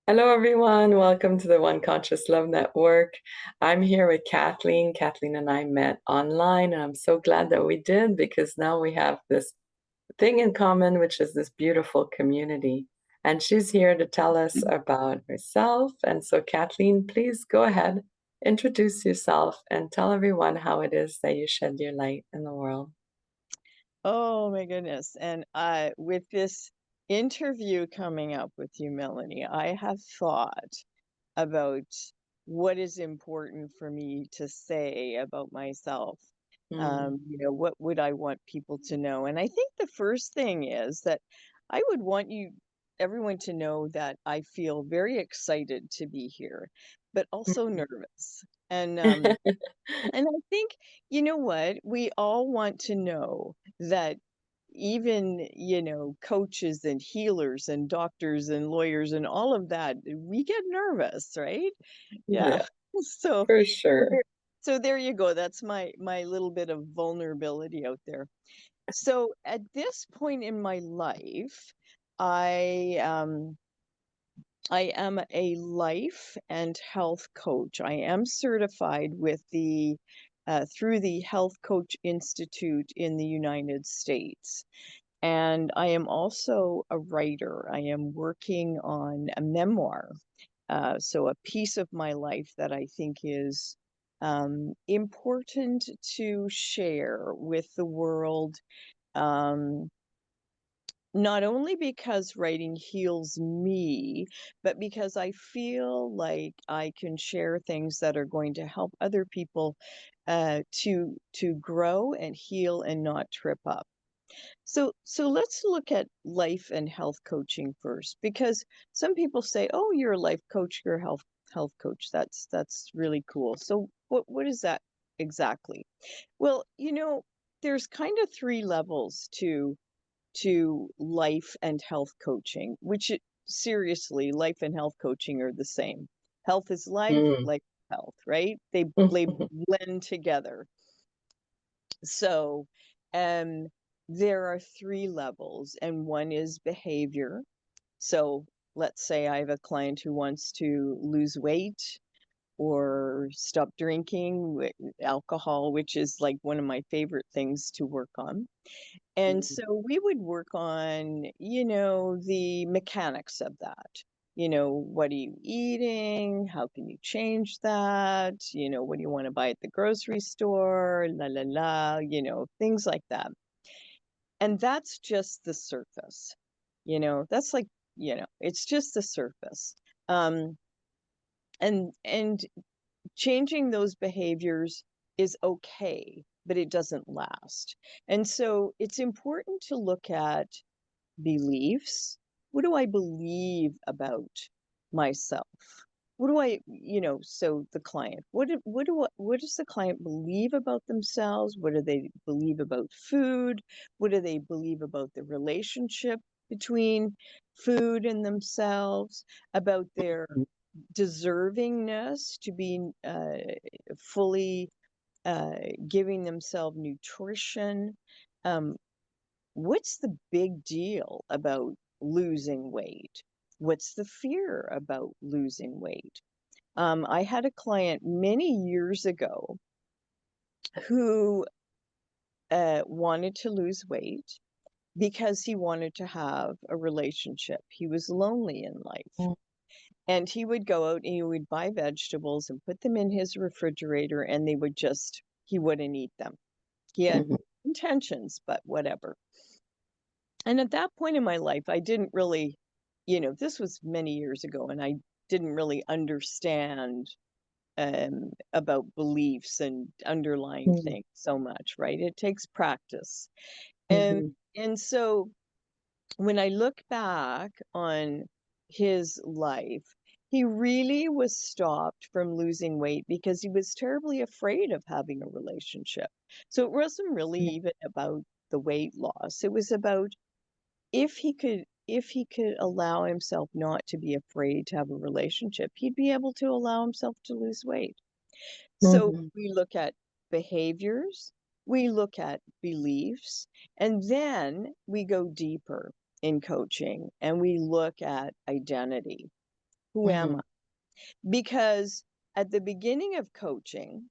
Hello, everyone. Welcome to the One Conscious Love Network. I'm here with Kathleen. Kathleen and I met online, and I'm so glad that we did because now we have this thing in common, which is this beautiful community. And she's here to tell us about herself. And so, Kathleen, please go ahead, introduce yourself, and tell everyone how it is that you shed your light in the world. Oh my goodness. And with this interview coming up with you, Melanie, I have thought about what is important for me to say about myself. Mm. What would I want people to know? And I think the first thing is that I would want everyone to know that I feel very excited to be here, but also nervous. And I think, you know what? We all want to know that even, coaches and healers and doctors and lawyers and all of that, we get nervous, right? Yeah. Yeah, So, for so sure. there, so there you go. That's my little bit of vulnerability out there. So at this point in my life, I um I am a life and health coach. I am certified with the through the Health Coach Institute in the United States. And I am also a writer. I am working on a memoir. So a piece of my life that I think is important to share with the world. Um, Not only because writing heals me, but because I feel like I can share things that are going to help other people to grow and heal and not trip up. So let's look at life and health coaching first, because some people say, "Oh, you're a life coach, you're a health coach." That's really cool. So what is that exactly? Well, there's kind of three levels to life and health coaching, seriously, life and health coaching are the same. Health is life, Mm. life is health, right? They blend together. So, um, there are three levels, and one is behavior. So, let's say I have a client who wants to lose weight or stop drinking alcohol, which is like one of my favorite things to work on. And Mm. so we would work on, the mechanics of that. What are you eating? How can you change that? What do you want to buy at the grocery store? La la la, things like that. And that's just the surface. That's like, it's just the surface. Um, and changing those behaviors is okay, but it doesn't last. And so it's important to look at beliefs. What do I believe about myself? What do so the client, what does the client believe about themselves? What do they believe about food? What do they believe about the relationship between food and themselves, about their deservingness to be fully giving themselves nutrition. Um, what's the big deal about losing weight? What's the fear about losing weight? I had a client many years ago who wanted to lose weight because he wanted to have a relationship. He was lonely in life. And he would go out and he would buy vegetables and put them in his refrigerator, and he wouldn't eat them. He had Mhm. intentions, but whatever. And at that point in my life, I didn't really, this was many years ago, and I didn't really understand about beliefs and underlying Mhm. things so much, right? It takes practice. And Mhm. and so when I look back on his life, he really was stopped from losing weight because he was terribly afraid of having a relationship. So it wasn't really even about the weight loss. It was about if he could allow himself not to be afraid to have a relationship, he'd be able to allow himself to lose weight. So Mhm. we look at behaviors, we look at beliefs, and then we go deeper in coaching and we look at identity. Who am I? Because at the beginning of coaching,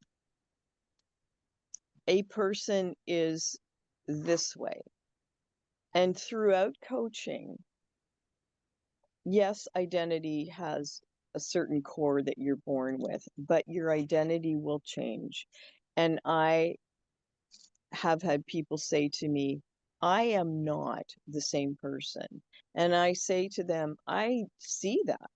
a person is this way. And throughout coaching, yes, identity has a certain core that you're born with, but your identity will change. And I have had people say to me, I am not the same person. And I say to them, I see that.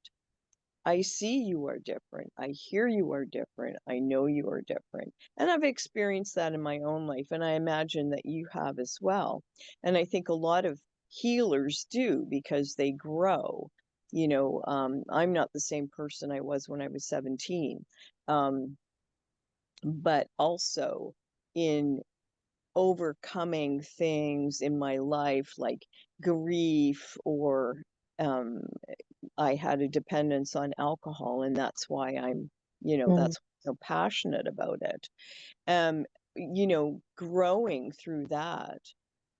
I see you are different. I hear you are different. I know you are different. And I've experienced that in my own life. And I imagine that you have as well. And I think a lot of healers do because they grow. I'm not the same person I was when I was 17. But also in overcoming things in my life like grief or um, I had a dependence on alcohol, and that's why Mm-hmm. that's why I'm so passionate about it. Growing through that,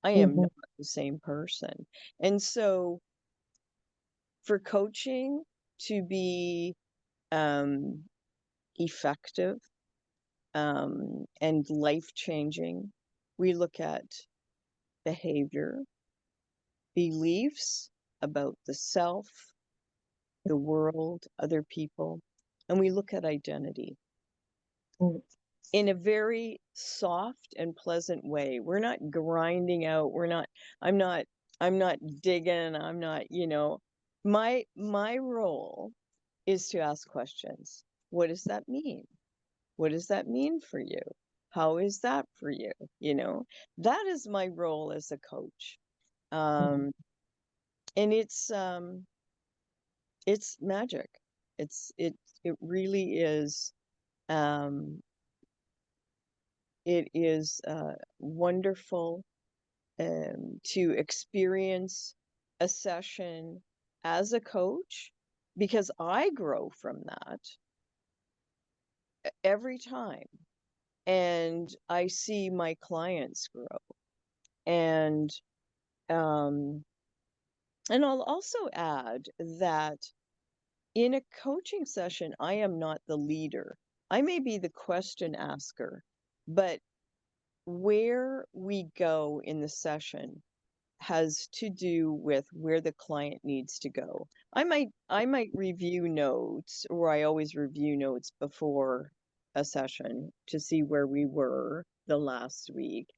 I am Mm-hmm. not the same person. And so for coaching to be um, effective and life-changing, we look at behavior, beliefs about the self, the world, other people, and we look at identity in a very soft and pleasant way. We're not grinding out. I'm not, I'm not digging. I'm not, my role is to ask questions. What does that mean? What does that mean for you? How is that for you? That is my role as a coach. Um, and it's magic. It really is. Um, it is wonderful to experience a session as a coach because I grow from that every time, and I see my clients grow. And um, and I'll also add that in a coaching session, I am not the leader. I may be the question asker, but where we go in the session has to do with where the client needs to go. I might review notes, or I always review notes before a session to see where we were the last week.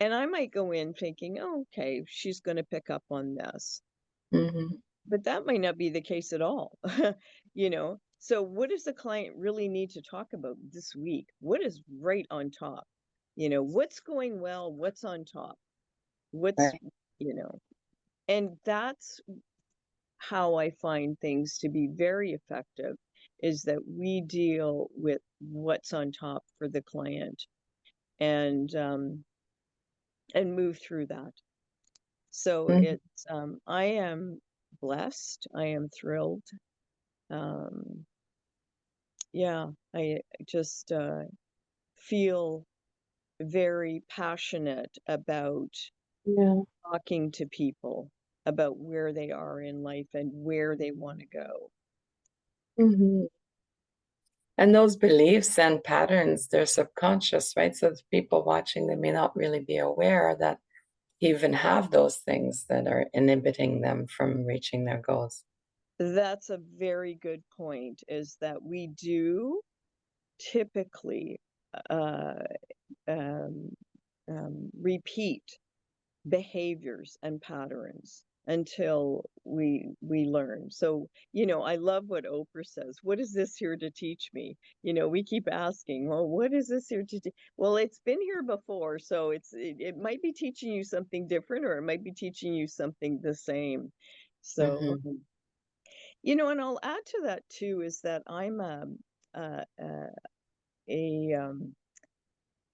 And I might go in thinking, oh, okay, she's going to pick up on this. Mm-hmm. But that might not be the case at all. So what does the client really need to talk about this week? What is right on top? What's going well? What's on top? What's, Right. you know, and that's how I find things to be very effective, is that we deal with what's on top for the client and move through that. So Mm-hmm. I am blessed. I am thrilled. Um, yeah, I just feel very passionate about Yeah. talking to people about where they are in life and where they want to go. Mm-hmm. And those beliefs and patterns, they're subconscious, right? So the people watching, they may not really be aware that even have those things that are inhibiting them from reaching their goals. That's a very good point, is that we do typically uh, um, repeat behaviors and patterns until we learn. So, I love what Oprah says. What is this here to teach me? We keep asking, well, what is this here to teach? Well, it's been here before, so it might be teaching you something different, or it might be teaching you something the same. So, Mm-hmm. and I'll add to that too, is that I'm a, a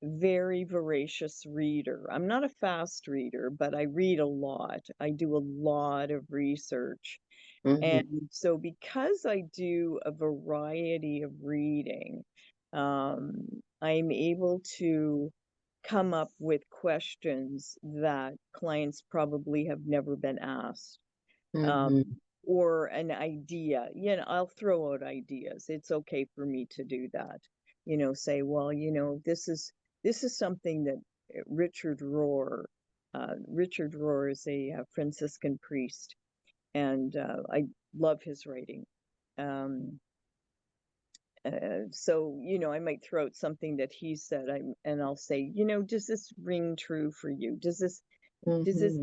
very voracious reader. I'm not a fast reader, but I read a lot. I do a lot of research. Mm-hmm. And so because I do a variety of reading, I'm able to come up with questions that clients probably have never been asked. Um, Mm-hmm. or an idea. I'll throw out ideas. It's okay for me to do that. Say, well, this is something that Richard Rohr is a Franciscan priest, and I love his writing. Um, so, I might throw out something that he said, and I'll say, does this ring true for you? Does this Mm-hmm.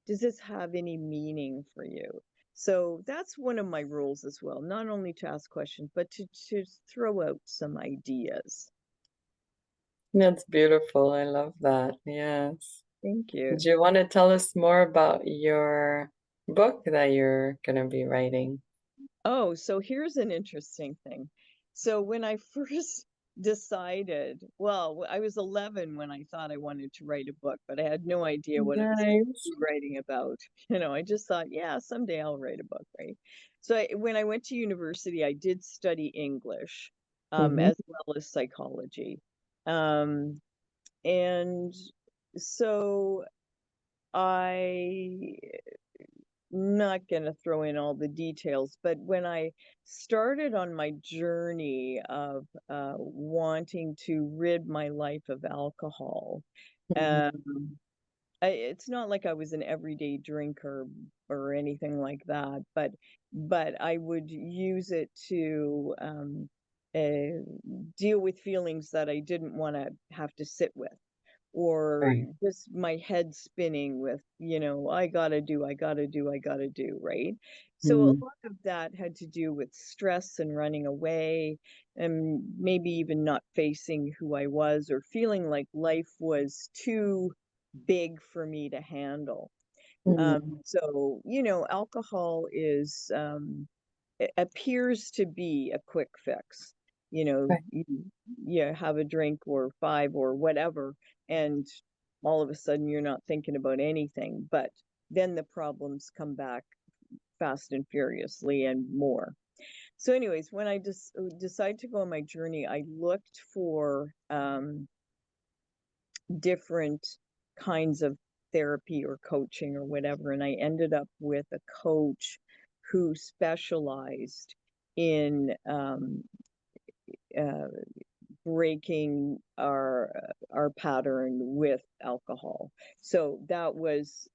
does this have any meaning for you? So that's one of my rules as well, not only to ask questions, but to throw out some ideas. That's beautiful. I love that. Yes. Thank Do you. you want to tell us more about your book that you're going to be writing? Oh, so here's an interesting thing. So when I first decided, well, I was 11 when I thought I wanted to write a book, but I had no idea what I was Nice. writing about. I just thought, yeah, someday I'll write a book, right? So when I went to university, I did study English, Mm-hmm. as well as psychology. Um, and so I not going to throw in all the details, but when I started on my journey of wanting to rid my life of alcohol, Mm-hmm. um, it's not like I was an everyday drinker or anything like that, but I would use it to uh, deal with feelings that I didn't want to have to sit with, or Right. just my head spinning with, I gotta do, right? So a Mm-hmm. lot of that had to do with stress and running away, and maybe even not facing who I was, or feeling like life was too big for me to handle. So, alcohol appears to be a quick fix. Right. You have a drink or five or whatever, and all of a sudden you're not thinking about anything. But then the problems come back fast and furiously and more. So, anyways, when I just decided to go on my journey, I looked for different kinds of therapy or coaching or whatever. And I ended up with a coach who specialized in uh, breaking our pattern with alcohol. So that was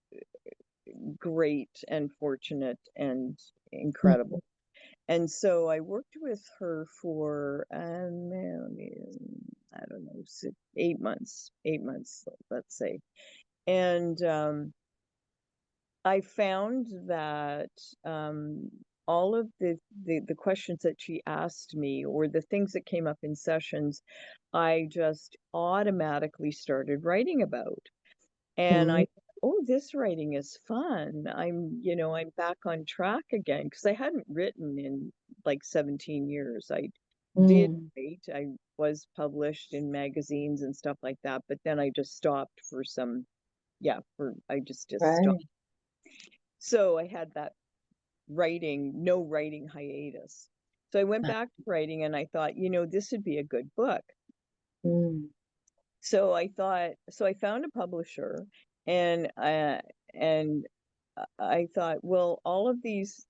great and fortunate and incredible. And so I worked with her for I don't know, 8 months, let's say. And I found that all of the questions that she asked me, or the things that came up in sessions, I just automatically started writing about. And Mm-hmm. I thought, oh, this writing is fun. I'm back on track again, because I hadn't written in like 17 years. I did Mm-hmm. write. I was published in magazines and stuff like that, but then I just stopped for some, yeah, for I just stopped. Right. So I had that no writing hiatus. So I went back to writing, and I thought, this would be a good book. Mm-hmm. So I found a publisher, and and I thought, well, all of these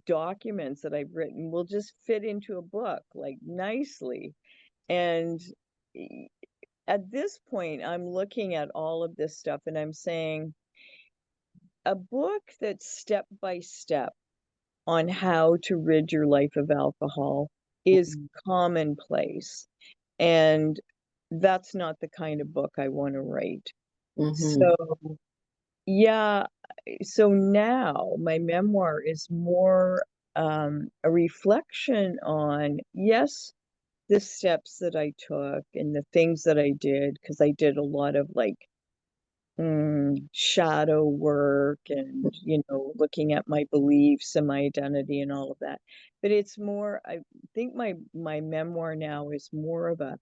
documents that I've written will just fit into a book like nicely. And at this point, I'm looking at all of this stuff, and I'm saying, a book that's step by step on how to rid your life of alcohol is commonplace. And that's not the kind of book I want to write. Mm-hmm. So, yeah, so now my memoir is more a reflection on, yes, the steps that I took and the things that I did, because I did a lot of like shadow work, and looking at my beliefs and my identity and all of that. But it's more, I think my memoir now is more of a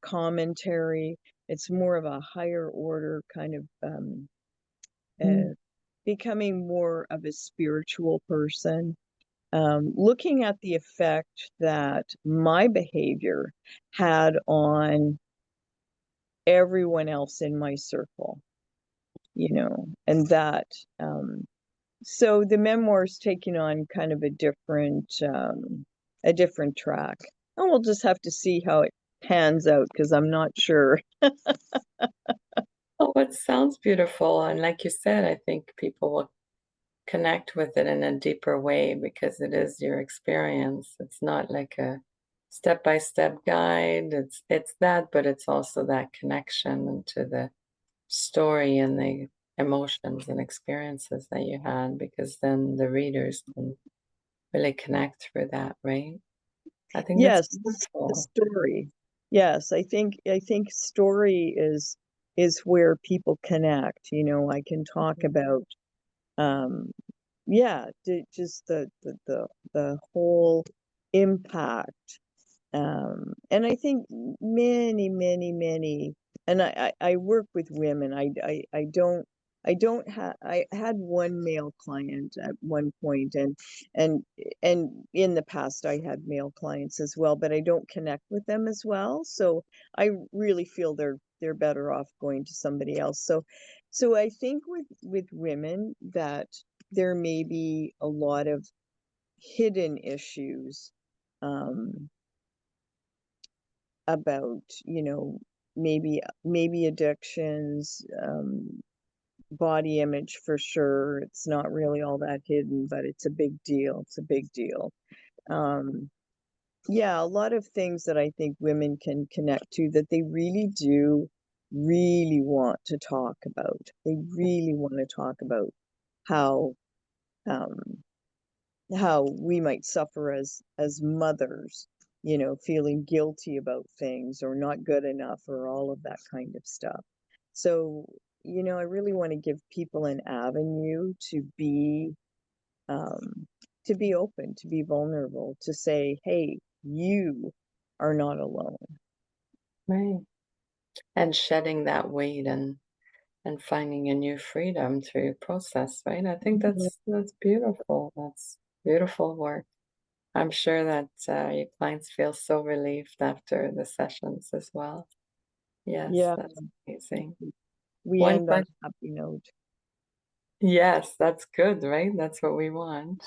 commentary. It's more of a higher order kind of uh, becoming more of a spiritual person, looking at the effect that my behavior had on everyone else in my circle, and that um, So the memoir's taking on kind of a different track. And we'll just have to see how it pans out because I'm not sure. Oh, it sounds beautiful. And like you said, I think people will connect with it in a deeper way because it is your experience. It's not like a step-by-step guide. It's that, but it's also that connection into the story and the emotions and experiences that you had, because then the readers can really connect through that, right? I think that's Yes, the beautiful. story. Yes, I think story is where people connect. I can talk about um yeah, just the whole impact. And I think many, and I work with women. I don't have, I had one male client at one point, and and in the past I had male clients as well, but I don't connect with them as well. So I really feel they're better off going to somebody else. So I think with women that there may be a lot of hidden issues um, about, maybe addictions, body image for sure. It's not really all that hidden, but it's a big deal. It's a big deal. Um, yeah, a lot of things that I think women can connect to that they really do really want to talk about. They really want to talk about how um, how we might suffer as mothers, feeling guilty about things or not good enough or all of that kind of stuff. So, I really want to give people an avenue um, to be open, to be vulnerable, to say, hey, you are not alone. Right. And shedding that weight and finding a new freedom through your process, right? I think that's beautiful. That's beautiful work. I'm sure that your clients feel so relieved after the sessions as well. Yes, Yeah, that's amazing. we One end on question, a happy note. yes, that's good, right? That's what we want.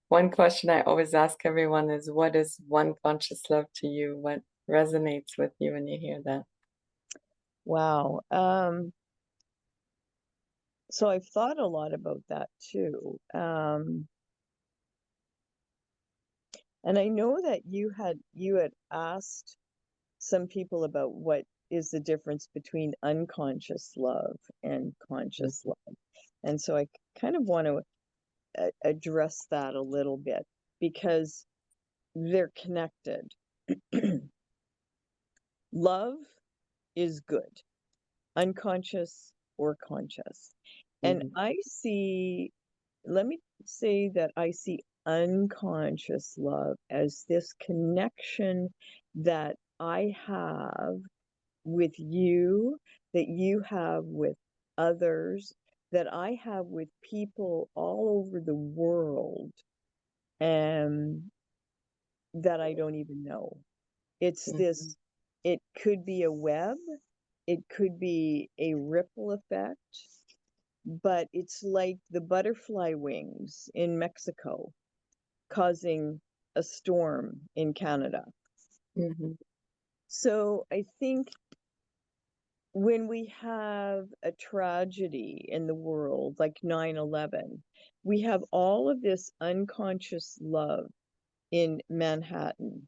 One question I always ask everyone is, what is one conscious love to you? What resonates with you when you hear that? Wow. So I've thought a lot about that too. And I know that you had asked some people about what is the difference between unconscious love and conscious love. And so I kind of want to address that a little bit because they're connected. Love is good, unconscious or conscious. And Mhm, let me say that I see unconscious love as this connection that I have with you, that you have with others, that I have with people all over the world, and that I don't even know. It's mhm, this, it could be a web, it could be a ripple effect, but it's like the butterfly wings in Mexico causing a storm in Canada. mhm, So I think when we have a tragedy in the world like 9/11, we have all of this unconscious love in Manhattan.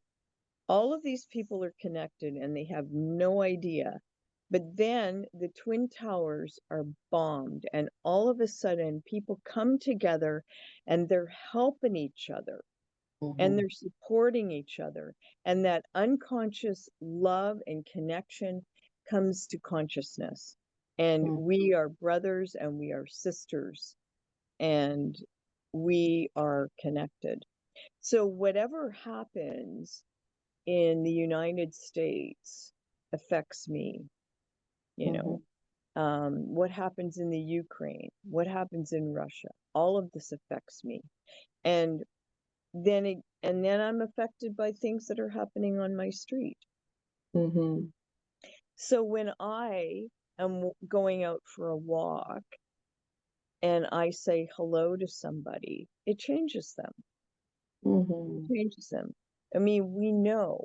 All of these people are connected and they have no idea. But then the Twin Towers are bombed, and all of a sudden, people come together and they're helping each other and mhm, they're supporting each other. And that unconscious love and connection comes to consciousness. And mhm, we are brothers and we are sisters and we are connected. So, whatever happens in the United States affects me, you know. mhm, What happens in the Ukraine, what happens in Russia, all of this affects me. And then I'm affected by things that are happening on my street. mhm, So when I am going out for a walk and I say hello to somebody, it changes them. Mm-hmm. Changes them. I mean, we know,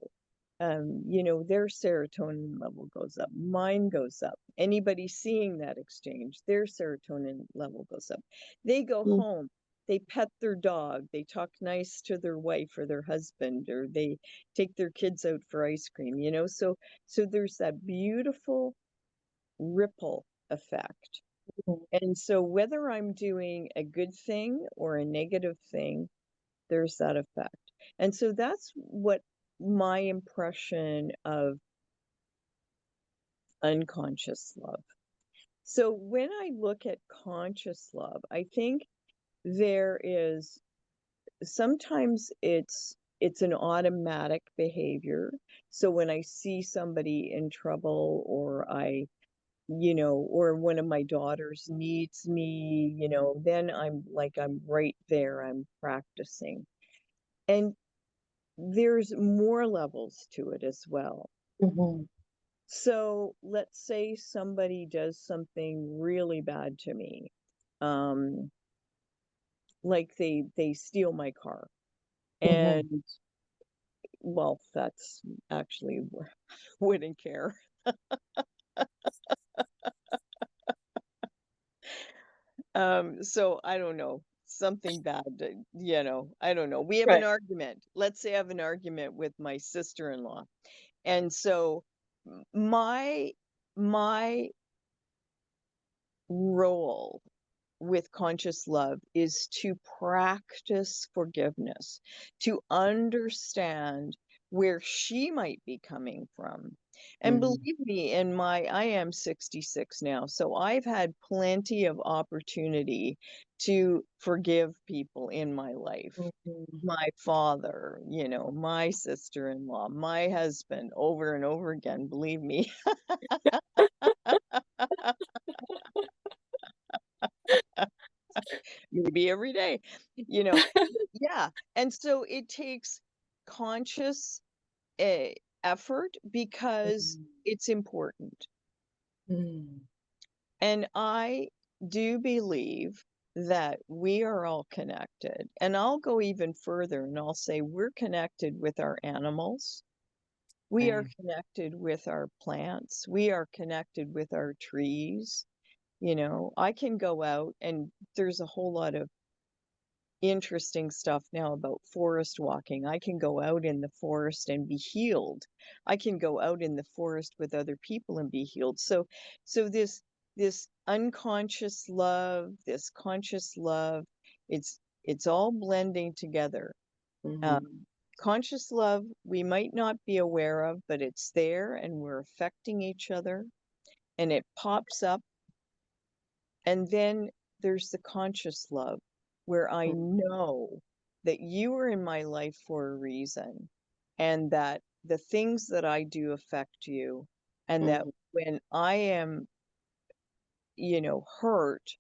their serotonin level goes up, mine goes up. Anybody seeing that exchange, their serotonin level goes up. They go home, they pet their dog, they talk nice to their wife or their husband, or they take their kids out for ice cream, so there's that beautiful ripple effect. Mm-hmm. And so whether I'm doing a good thing or a negative thing, there's that effect. And so that's what my impression of unconscious love. So when I look at conscious love, I think there is sometimes it's an automatic behavior. So when I see somebody in trouble, or or one of my daughters needs me, then I'm right there, I'm practicing. And there's more levels to it as well. Mm-hmm. So let's say somebody does something really bad to me. Um, like they steal my car. Mm-hmm. And well, that's actually wouldn't care. So I don't know, something bad, I don't know. We have an Right. argument. Let's say I have an argument with my sister-in-law. And so my my role with conscious love is to practice forgiveness, to understand where she might be coming from. And Mm-hmm. believe me, I am 66 now, so I've had plenty of opportunity to forgive people in my life. Mm-hmm. My father, my sister-in-law, my husband, over and over again, believe me. Maybe every day, you know. Yeah, and so it takes conscious, eh, effort because it's important, Mm-hmm. and I do believe that we are all connected, and I'll go even further, and I'll say we're connected with our animals, we are Right. connected with our plants, we are connected with our trees, I can go out, and there's a whole lot of interesting stuff now about forest walking. I can go out in the forest and be healed. I can go out in the forest with other people and be healed. So this unconscious love, this conscious love, it's all blending together. Mm-hmm. Um, Conscious love we might not be aware of, but it's there and we're affecting each other, and it pops up. And then there's the conscious love, where I know that you are in my life for a reason, and that the things that I do affect you, and that Mm-hmm. when I am, hurt,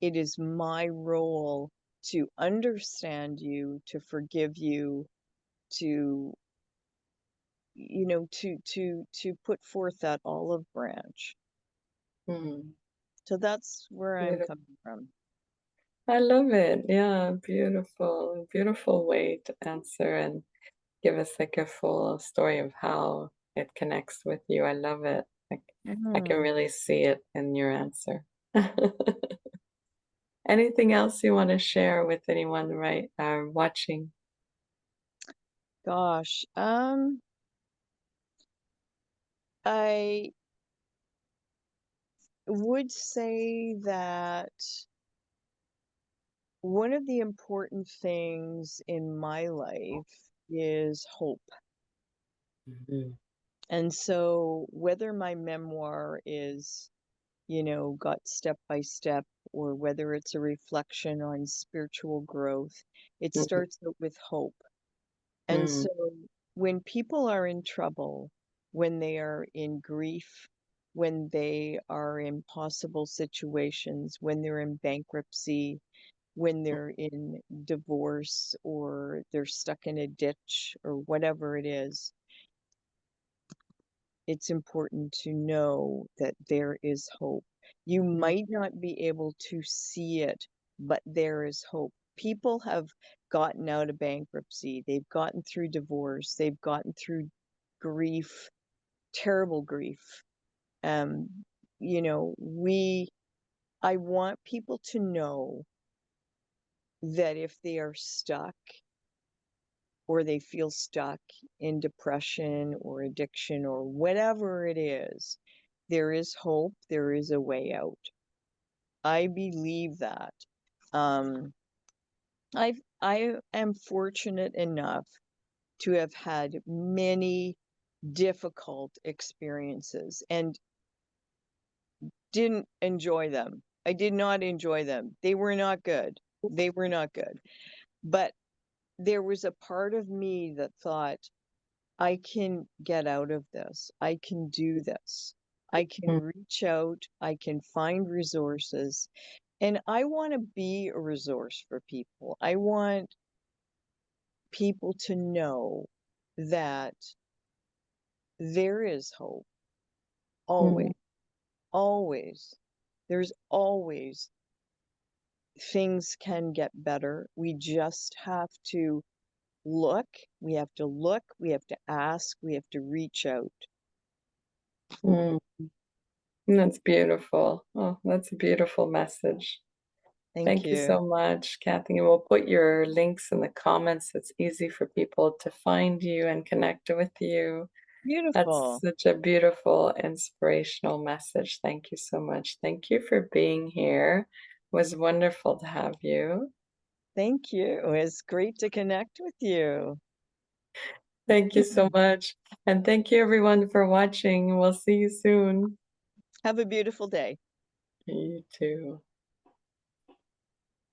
it is my role to understand you, to forgive you, to, to put forth that olive branch. Mm-hmm. So that's where I'm Beautiful. coming from. I love it. Yeah, beautiful, beautiful way to answer and give us like a full story of how it connects with you. I love it. I can Mhm. really see it in your answer. Anything else you want to share with anyone right watching? Gosh, I would say that one of the important things in my life is hope. Mhm. And so whether my memoir is, got step by step, or whether it's a reflection on spiritual growth, it Mhm. starts out with hope. And Mm. so when people are in trouble, when they are in grief, when they are in possible situations, when they're in bankruptcy, when they're in divorce, or they're stuck in a ditch, or whatever it is, it's important to know that there is hope. You Mm, might not be able to see it, but there is hope. People have gotten out of bankruptcy, they've gotten through divorce, they've gotten through grief, terrible grief. Um, you know, we I want people to know that if they are stuck or they feel stuck in depression or addiction or whatever it is, there is hope, there is a way out. I believe that. Um, I am fortunate enough to have had many difficult experiences and didn't enjoy them. I did not enjoy them. They were not good. They were not good. But there was a part of me that thought, I can get out of this. I can do this. I can mm, reach out. I can find resources. And I want to be a resource for people. I want people to know that there is hope. mm, Always, always. There's always things can get better. We just have to look. We have to look. We have to ask. We have to reach out. mm. That's beautiful. Oh, that's a beautiful message. Thank Thank you you. so much, Kathy. We'll put your links in the comments. It's easy for people to find you and connect with you. That's Beautiful. such a beautiful, inspirational message. Thank you so much. Thank you for being here. It was wonderful to have you. Thank you. It's great to connect with you. Thank you so much. And thank you everyone for watching. We'll see you soon. Have a beautiful day. You too.